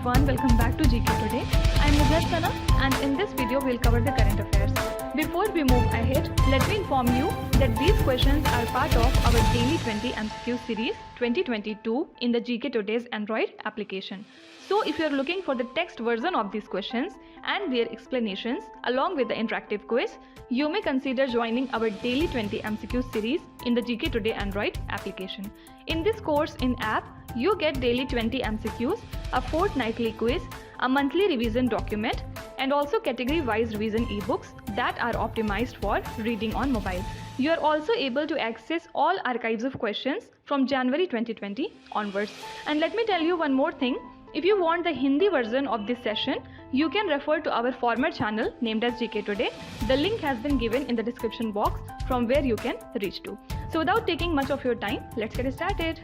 everyone, welcome back to GK Today. I am Sana and in this video we'll cover the current affairs. Before we move ahead, let me inform you that these questions are part of our daily 20 MCQ series 2022 in the GK Today's Android application. So if you are looking for the text version of these questions and their explanations along with the interactive quiz, you may consider joining our daily 20 MCQ series in the GK Today Android application. In this course in app, you get daily 20 MCQs, a fortnightly quiz, a monthly revision document, and also category-wise revision e-books that are optimized for reading on mobile. You are also able to access all archives of questions from January 2020 onwards. And let me tell you one more thing. If you want the Hindi version of this session, you can refer to our former channel named as GK Today. The link has been given in the description box from where you can reach to. So without taking much of your time, let's get started.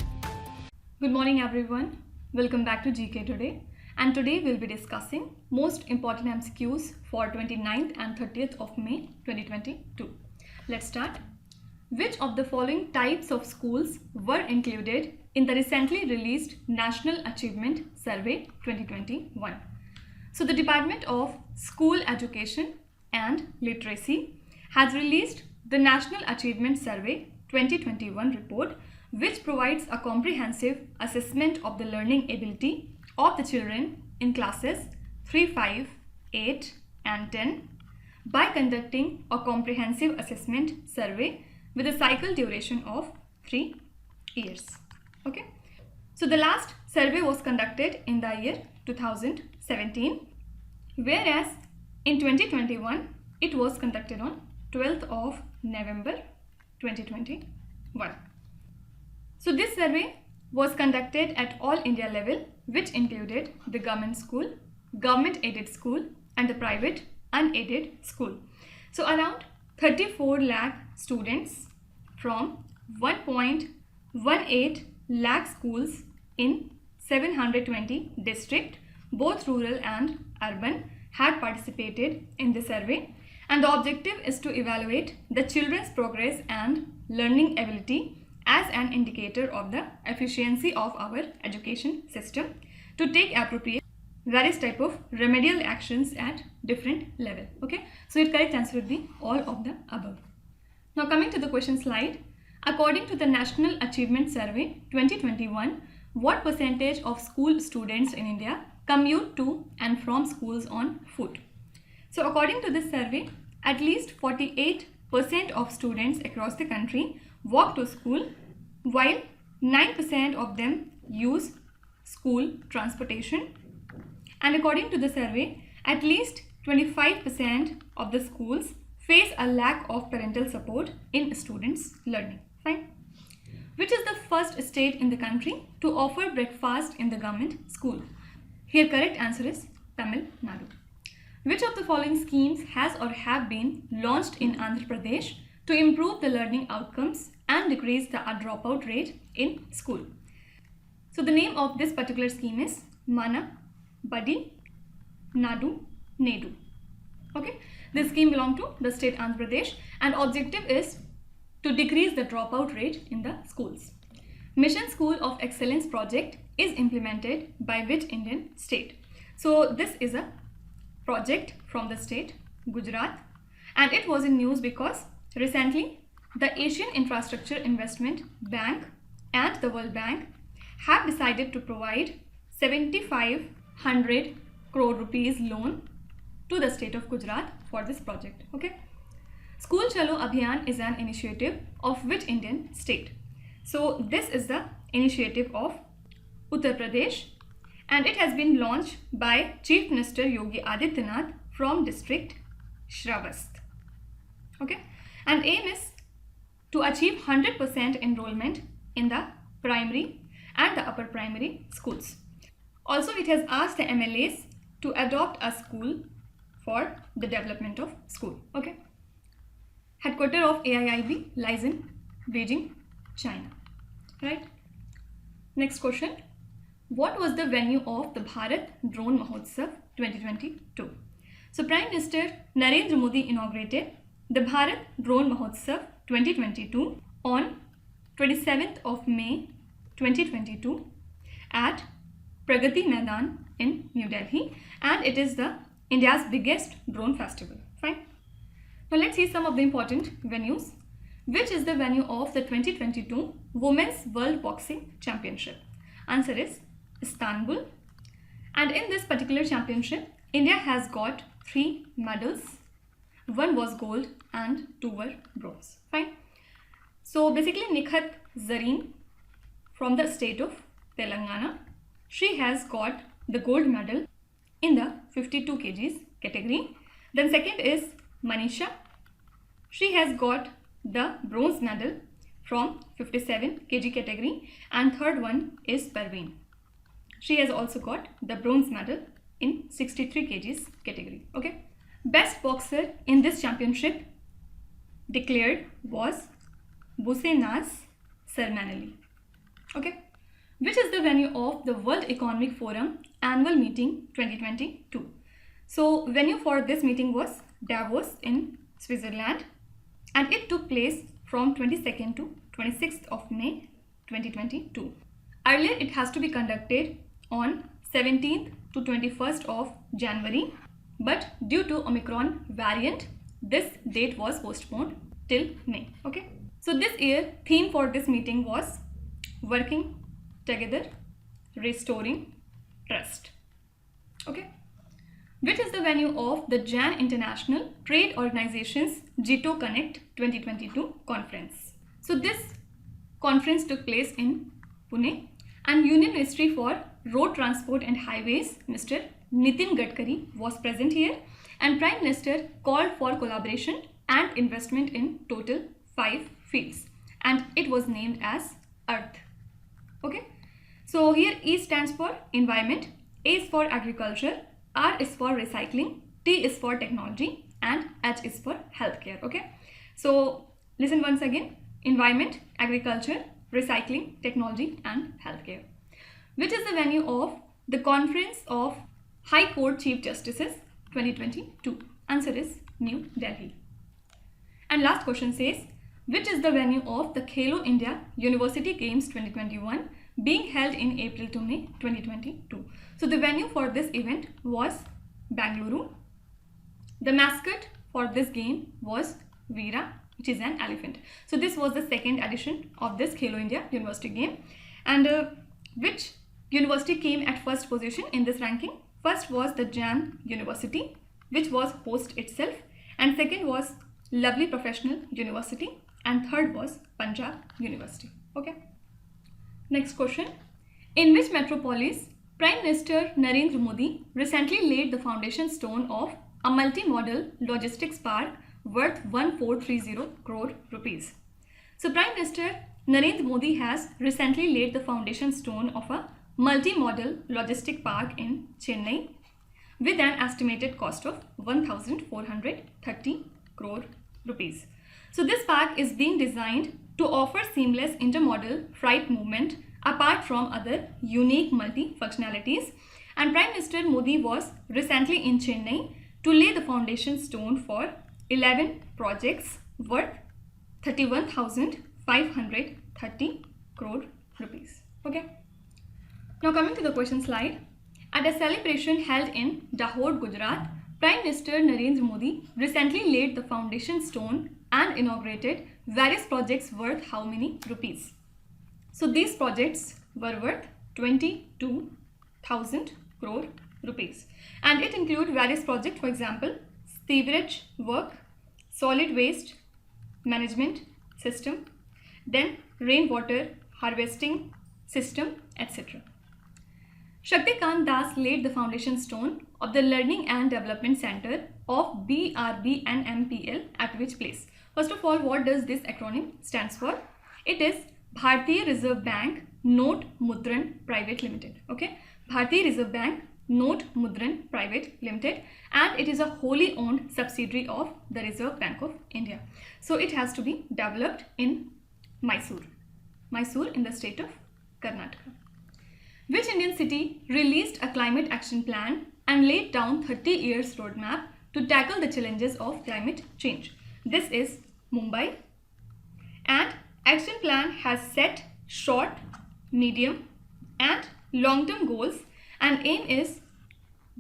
Good morning everyone. Welcome back to GK Today. And today we'll be discussing most important MCQs for 29th and 30th of May 2022. Let's start. Which of the following types of schools were included in the recently released National Achievement Survey 2021? So the Department of School Education and Literacy has released the National Achievement Survey 2021 report, which provides a comprehensive assessment of the learning ability of the children in classes 3, 5, 8 and 10 by conducting a comprehensive assessment survey with a cycle duration of 3 years. Okay. So the last survey was conducted in the year 2017, whereas in 2021 it was conducted on 12th of November 2021. So this survey was conducted at all India level, which included the government school, government aided school and the private unaided school. So around 34 lakh students from 1.18 lakh schools in 720 districts, both rural and urban, had participated in the survey, and the objective is to evaluate the children's progress and learning ability as an indicator of the efficiency of our education system to take appropriate various type of remedial actions at different level. Okay, so your correct answer would be all of the above. Now coming to the question slide, according to the National Achievement Survey 2021, what percentage of school students in India commute to and from schools on foot? So according to this survey, at least 48% of students across the country walk to school, while 9% of them use school transportation. And according to the survey, at least 25% of the schools face a lack of parental support in students' learning. Fine. Which is the first state in the country to offer breakfast in the government school? Here correct answer is Tamil Nadu. Which of the following schemes has or have been launched in Andhra Pradesh to improve the learning outcomes and decrease the dropout rate in school? So the name of this particular scheme is Mana Badi Nadu Nedu. Okay, this scheme belongs to the state Andhra Pradesh and objective is to decrease the dropout rate in the schools. Mission School of Excellence project is implemented by which Indian state? So this is a project from the state Gujarat, and it was in news because recently the Asian Infrastructure Investment Bank and the World Bank have decided to provide 7,500 crore rupees loan to the state of Gujarat for this project. Okay. School Chalo Abhiyan is an initiative of which Indian state? So this is the initiative of Uttar Pradesh and it has been launched by Chief Minister Yogi Adityanath from district Shravast. Okay. And aim is to achieve 100% enrollment in the primary and the upper primary schools. Also, it has asked the MLAs to adopt a school for the development of school. Okay. Headquarter of AIIB lies in Beijing, China. Right. Next question. What was the venue of the Bharat Drone Mahotsav 2022? So Prime Minister Narendra Modi inaugurated the Bharat Drone Mahotsav 2022 on 27th of May 2022 at Pragati Maidan in New Delhi, and it is the India's biggest drone festival. Fine. Now let's see some of the important venues. Which is the venue of the 2022 Women's World Boxing Championship? Answer is Istanbul. And in this particular championship, India has got 3 medals. 1 was gold and 2 were bronze. Fine. So basically Nikhat Zareen from the state of Telangana, she has got the gold medal in the 52 kgs category. Then second is Manisha. She has got the bronze medal from 57 kg category, and third one is Parveen. She has also got the bronze medal in 63 kgs category. Okay. Best boxer in this championship declared was Busenaz Sarmanali. Okay. Which is the venue of the World Economic Forum annual meeting 2022? So venue for this meeting was Davos in Switzerland, and it took place from 22nd to 26th of May 2022. Earlier it has to be conducted on 17th to 21st of January, but due to Omicron variant, this date was postponed till May. Okay. So this year theme for this meeting was working together, restoring trust. Okay. Which is the venue of the Jan International Trade Organization's GTO Connect 2022 conference? So this conference took place in Pune, and Union Ministry for Road Transport and Highways, Mr. Nitin Gadkari, was present here, and Prime Minister called for collaboration and investment in total 5 fields, and it was named as Earth. Okay. So here E stands for environment, A is for agriculture, R is for recycling, T is for technology, and H is for healthcare. Okay. So listen once again: environment, agriculture, recycling, technology, and healthcare. Which is the venue of the Conference of High Court Chief Justices 2022? Answer is New Delhi. And last question says, which is the venue of the Khelo India University Games 2021 being held in April to May 2022? So the venue for this event was Bangalore. The mascot for this game was Veera, which is an elephant. So this was the second edition of this Khelo India University game. And which university came at first position in this ranking? First was the Jam University, which was host itself, and second was Lovely Professional University, and third was Punjab University. Okay. Next question. In which metropolis Prime Minister Narendra Modi recently laid the foundation stone of a multi-modal logistics park worth 1430 crore rupees? So Prime Minister Narendra Modi has recently laid the foundation stone of a multi-modal logistic park in Chennai with an estimated cost of 1430 crore rupees. So this park is being designed to offer seamless intermodal freight movement apart from other unique multi-functionalities, and Prime Minister Modi was recently in Chennai to lay the foundation stone for 11 projects worth 31,530 crore rupees. Okay. Now coming to the question slide. At a celebration held in Dahod, Gujarat, Prime Minister Narendra Modi recently laid the foundation stone and inaugurated various projects worth how many rupees? So these projects were worth 22,000 crore rupees, and it includes various projects, for example, sewerage work, solid waste management system, then rainwater harvesting system, etc. Shaktikant Das laid the foundation stone of the Learning and Development Center of BRB and MPL at which place? First of all, what does this acronym stands for? It is Bharatiya Reserve Bank Note Mudran Private Limited. Okay, Bharatiya Reserve Bank Note Mudran Private Limited, and it is a wholly owned subsidiary of the Reserve Bank of India. So it has to be developed in Mysore in the state of Karnataka. Which Indian city released a climate action plan and laid down 30 years roadmap to tackle the challenges of climate change? This is Mumbai, and action plan has set short, medium and long-term goals, and aim is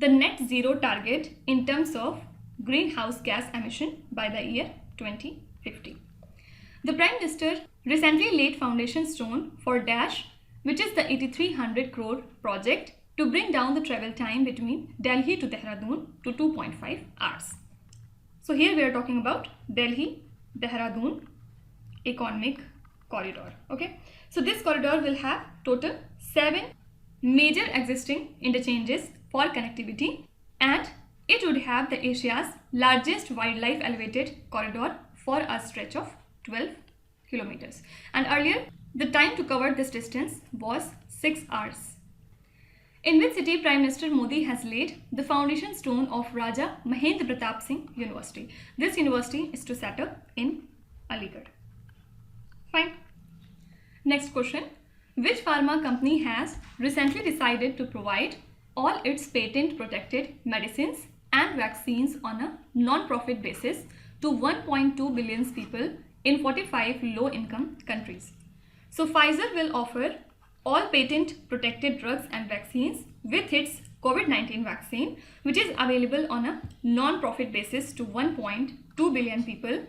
the net zero target in terms of greenhouse gas emission by the year 2050. The Prime Minister recently laid foundation stone for DASH, which is the 8300 crore project to bring down the travel time between Delhi to Dehradun to 2.5 hours. So here we are talking about Delhi Dehradun economic corridor. Okay, so this corridor will have total 7 major existing interchanges for connectivity, and it would have the Asia's largest wildlife elevated corridor for a stretch of 12 kilometers. And earlier, the time to cover this distance was 6 hours. In which city Prime Minister Modi has laid the foundation stone of Raja Mahendra Pratap Singh University? This university is to set up in Aligarh. Fine. Next question. Which pharma company has recently decided to provide all its patent protected medicines and vaccines on a non-profit basis to 1.2 billion people in 45 low-income countries? So Pfizer will offer all patent protected drugs and vaccines with its COVID-19 vaccine, which is available on a non-profit basis to 1.2 billion people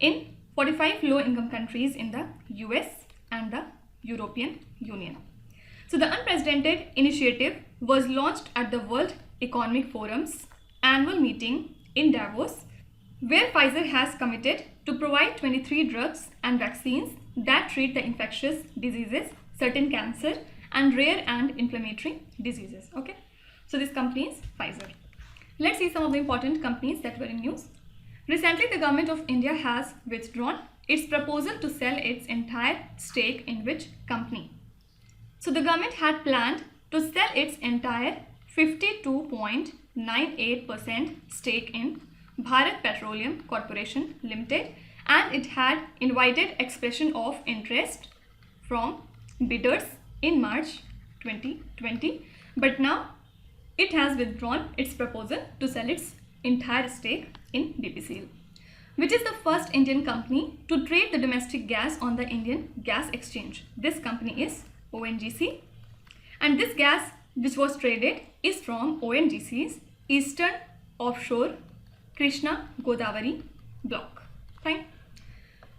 in 45 low-income countries in the US and the European Union. So the unprecedented initiative was launched at the World Economic Forum's annual meeting in Davos, where Pfizer has committed to provide 23 drugs and vaccines that treat the infectious diseases, certain cancer, and rare and inflammatory diseases. Okay, so this company is Pfizer. Let's see some of the important companies that were in news. Recently, the government of India has withdrawn its proposal to sell its entire stake in which company? So the government had planned to sell its entire 52.98% stake in Bharat Petroleum Corporation Limited, and it had invited expression of interest from bidders in March 2020, but now it has withdrawn its proposal to sell its entire stake in BPCL, which is the first Indian company to trade the domestic gas on the Indian Gas Exchange. This company is ONGC, and this gas which was traded is from ONGC's Eastern Offshore Krishna Godavari block. Fine.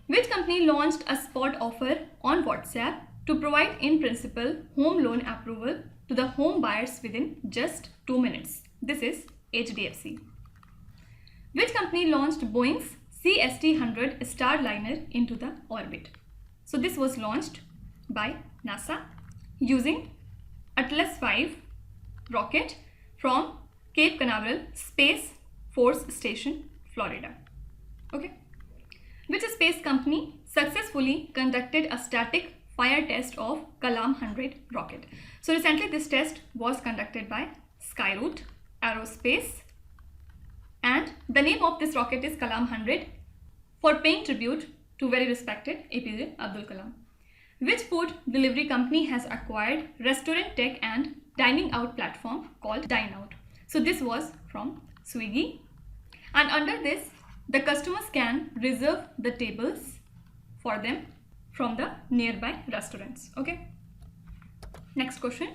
Which company launched a spot offer on WhatsApp to provide in principle home loan approval to the home buyers within just 2 minutes? This is HDFC. Which company launched Boeing's CST-100 Starliner into the orbit? So this was launched by NASA using Atlas V rocket from Cape Canaveral Space Force Station, Florida. Okay. Which space company successfully conducted a static fire test of Kalam 100 rocket? So recently this test was conducted by Skyroot Aerospace, and the name of this rocket is Kalam 100 for paying tribute to very respected APJ Abdul Kalam. Which food delivery company has acquired restaurant tech and dining out platform called Dine Out? So this was from Swiggy, and under this the customers can reserve the tables for them from the nearby restaurants. Okay. Next question.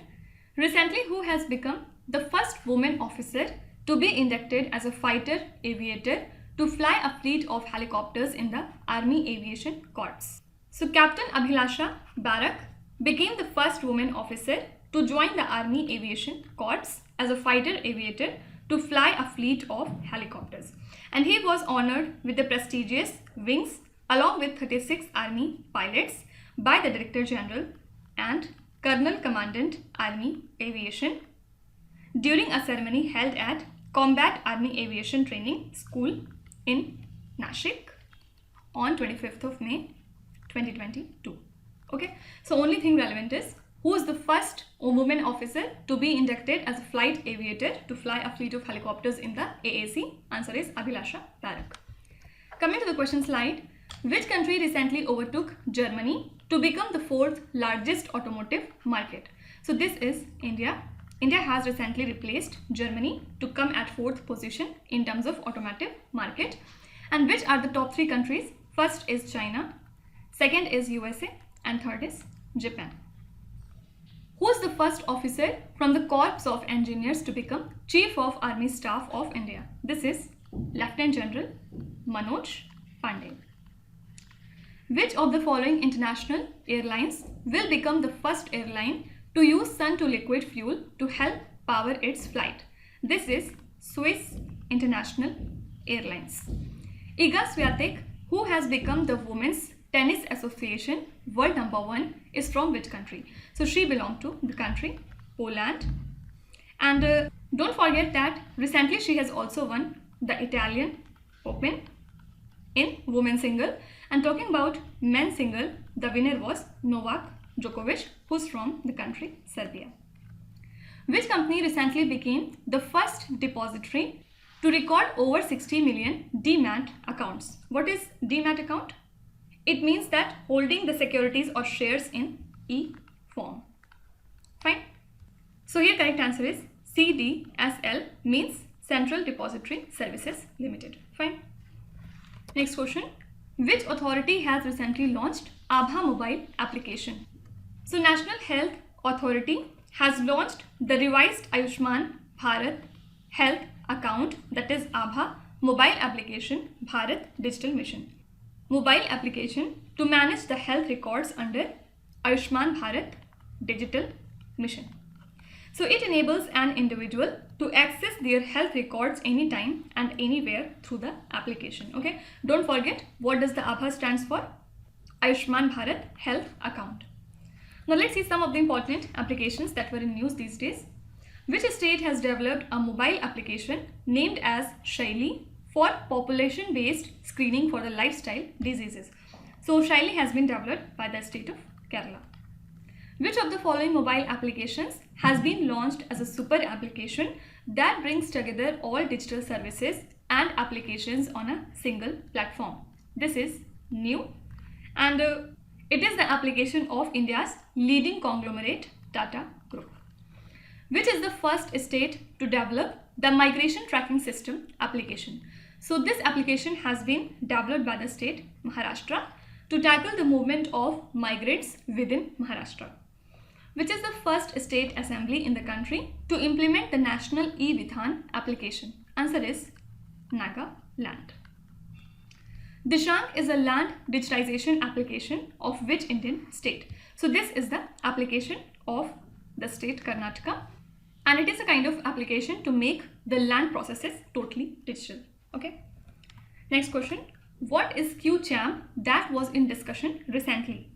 Recently, who has become the first woman officer to be inducted as a fighter aviator to fly a fleet of helicopters in the Army Aviation Corps? So Captain Abhilasha Barak became the first woman officer to join the Army Aviation Corps as a fighter aviator to fly a fleet of helicopters, and he was honored with the prestigious wings along with 36 Army pilots by the Director General and Colonel Commandant Army Aviation during a ceremony held at Combat Army Aviation Training School in Nashik on 25th of May 2022. Okay, so only thing relevant is who is the first woman officer to be inducted as a flight aviator to fly a fleet of helicopters in the AAC? Answer is Abhilasha Barak. Coming to the question slide, which country recently overtook Germany to become the 4th largest automotive market? So this is India. India has recently replaced Germany to come at 4th position in terms of automotive market. And which are the top 3 countries? First is China, second is USA, and third is Japan. Who is the first officer from the Corps of Engineers to become Chief of Army Staff of India? This is Lieutenant General Manoj Pandey. Which of the following international airlines will become the first airline to use sun to liquid fuel to help power its flight? This is Swiss International Airlines. Iga Swiatek, who has become the Women's Tennis Association world #1, is from which country? So she belonged to the country Poland. And don't forget that recently she has also won the Italian Open in women's single. And talking about men's single, the winner was Novak Djokovic, who's from the country Serbia. Which company recently became the first depository to record over 60 million demat accounts? What is demat account? It means that holding the securities or shares in e-form. Fine. So here correct answer is CDSL, means Central Depository Services Limited. Fine. Next question. Which authority has recently launched Abha mobile application? So National Health Authority has launched the revised Ayushman Bharat Health Account, that is Abha mobile application Bharat Digital Mission. Mobile application to manage the health records under Ayushman Bharat Digital Mission. So it enables an individual to access their health records anytime and anywhere through the application. Okay, don't forget what does the Abha stands for? Ayushman Bharat Health Account. Now let's see some of the important applications that were in news these days. Which state has developed a mobile application named as Shaili for population-based screening for the lifestyle diseases? So Shaili has been developed by the state of Kerala. Which of the following mobile applications has been launched as a super application that brings together all digital services and applications on a single platform? This is new, and it is the application of India's leading conglomerate Tata Group. Which is the first state to develop the migration tracking system application? So this application has been developed by the state Maharashtra to tackle the movement of migrants within Maharashtra. Which is the first state assembly in the country to implement the national e-Vidhan application? Answer is Nagaland. Dishang is a land digitization application of which Indian state? So this is the application of the state Karnataka, and it is a kind of application to make the land processes totally digital. Okay. Next question. What is QChamp that was in discussion recently?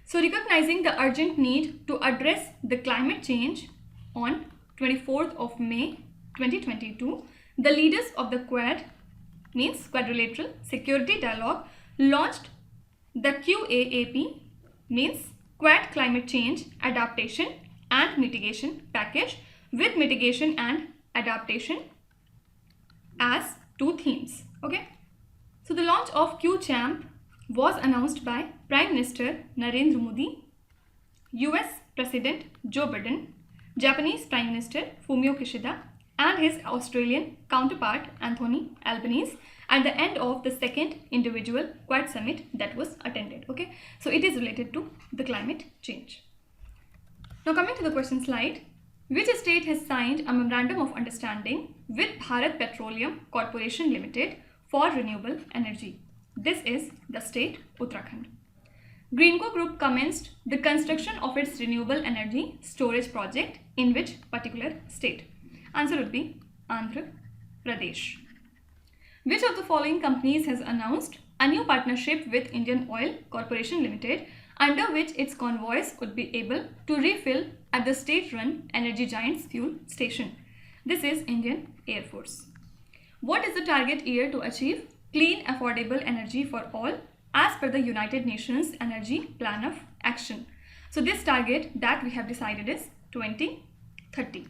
So recognizing the urgent need to address the climate change, on 24th of May 2022, the leaders of the Quad, means Quadrilateral Security Dialogue, launched the QAAP, means Quad Climate Change Adaptation and Mitigation Package, with mitigation and adaptation as two themes. Okay. So the launch of QChamp was announced by Prime Minister Narendra Modi, US President Joe Biden, Japanese Prime Minister Fumio Kishida, and his Australian counterpart Anthony Albanese at the end of the second individual Quad Summit that was attended. Okay, so it is related to the climate change. Now coming to the question slide, which state has signed a memorandum of understanding with Bharat Petroleum Corporation Limited for renewable energy? This is the state Uttarakhand. Greenco Group commenced the construction of its renewable energy storage project in which particular state? Answer would be Andhra Pradesh. Which of the following companies has announced a new partnership with Indian Oil Corporation Limited, under which its convoys would be able to refill at the state-run Energy Giants fuel station? This is Indian Air Force. What is the target year to achieve clean, affordable energy for all as per the United Nations Energy Plan of Action? So this target that we have decided is 2030.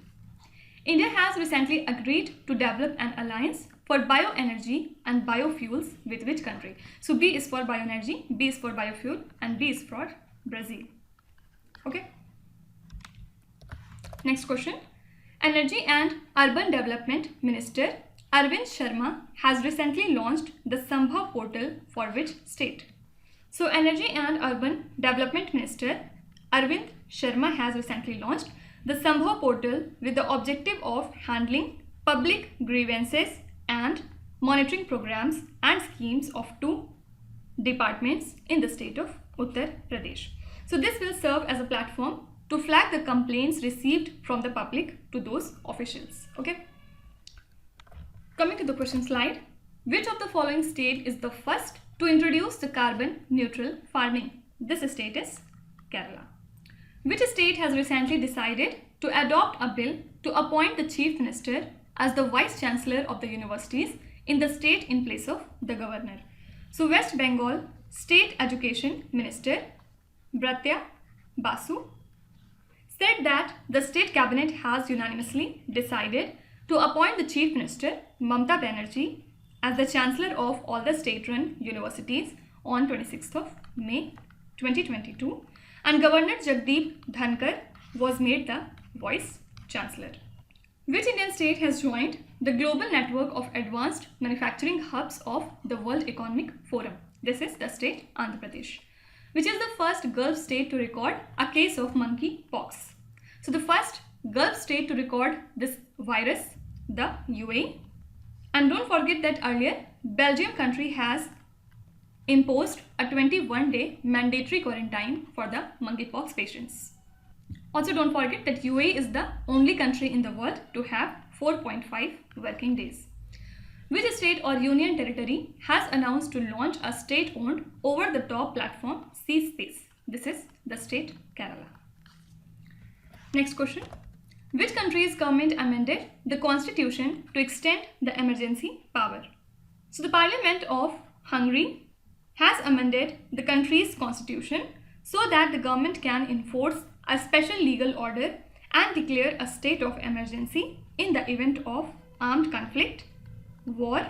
India has recently agreed to develop an alliance for bioenergy and biofuels with which country? So B is for bioenergy, B is for biofuel, and B is for Brazil. Okay. Next question. Energy and Urban Development Minister Arvind Sharma has recently launched the Sambhav portal for which state? So Energy and Urban Development Minister Arvind Sharma has recently launched the Sambhav portal with the objective of handling public grievances and monitoring programs and schemes of 2 departments in the state of Uttar Pradesh. So this will serve as a platform to flag the complaints received from the public to those officials. Okay. Coming to the question slide, which of the following state is the first to introduce the carbon neutral farming? This state is Kerala. Which state has recently decided to adopt a bill to appoint the Chief Minister as the Vice Chancellor of the universities in the state in place of the Governor? So West Bengal State Education Minister Bratya Basu said that the state cabinet has unanimously decided to appoint the Chief Minister Mamata Banerjee as the Chancellor of all the state-run universities on 26th of May 2022, and Governor Jagdeep Dhankar was made the Vice Chancellor. Which Indian state has joined the global network of advanced manufacturing hubs of the World Economic Forum? This is the state Andhra Pradesh. Which is the first Gulf state to record a case of monkeypox? So the first Gulf state to record this virus, the UAE. And don't forget that earlier Belgium country has imposed a 21-day mandatory quarantine for the monkeypox patients. Also don't forget that UAE is the only country in the world to have 4.5 working days. Which state or union territory has announced to launch a state-owned over-the-top platform C-Space? This is the state Kerala. Next question. Which country's government amended the constitution to extend the emergency power? So the Parliament of Hungary has amended the country's constitution so that the government can enforce a special legal order and declare a state of emergency in the event of armed conflict, war,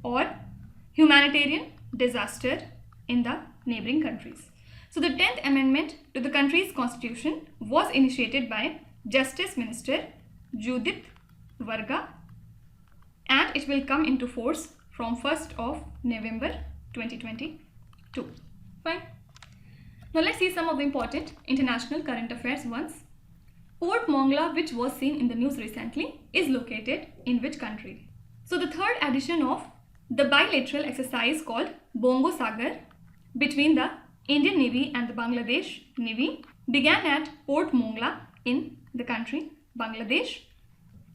or humanitarian disaster in the neighboring countries. So the 10th amendment to the country's constitution was initiated by Justice Minister Judith Varga, and it will come into force from 1st of November 2022. Fine. Now let's see some of the important international current affairs ones. Port Mongla, which was seen in the news recently, is located in which country? So the 3rd edition of the bilateral exercise called Bongo Sagar between the Indian Navy and the Bangladesh Navy began at Port Mongla in the country Bangladesh,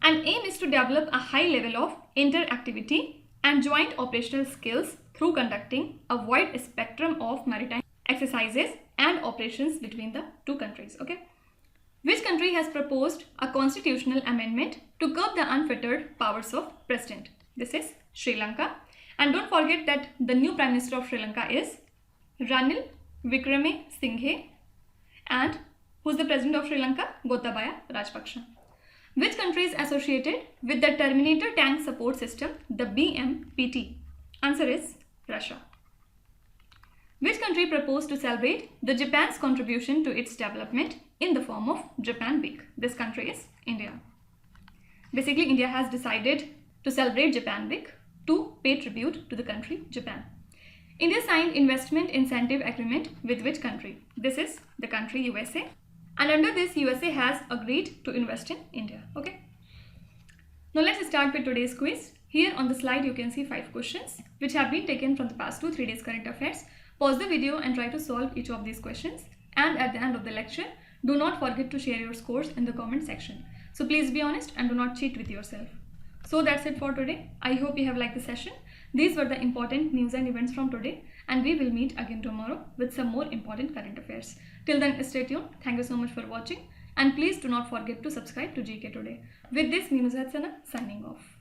and aim is to develop a high level of interactivity and joint operational skills through conducting a wide spectrum of maritime exercises and operations between the 2 countries. Okay. Which country has proposed a constitutional amendment to curb the unfettered powers of president? This is Sri Lanka. And don't forget that the new Prime Minister of Sri Lanka is Ranil Wickremesinghe, and who's the President of Sri Lanka? Gotabaya Rajapaksa. Which country is associated with the Terminator Tank Support System, the BMPT? Answer is Russia. Which country proposed to celebrate the Japan's contribution to its development in the form of Japan Week? This country is India. Basically, India has decided to celebrate Japan Week to pay tribute to the country Japan. India signed investment incentive agreement with which country? This is the country USA. And under this, USA has agreed to invest in India. Okay. Now let's start with today's quiz. Here on the slide you can see 5 questions which have been taken from the past 2-3 days current affairs. Pause the video and try to solve each of these questions. And at the end of the lecture, do not forget to share your scores in the comment section. So please be honest and do not cheat with yourself. So that's it for today. I hope you have liked the session. These were the important news and events from today, and we will meet again tomorrow with some more important current affairs. Till then, stay tuned. Thank you so much for watching, and please do not forget to subscribe to GK Today. With this, me Nuzhat Sana signing off.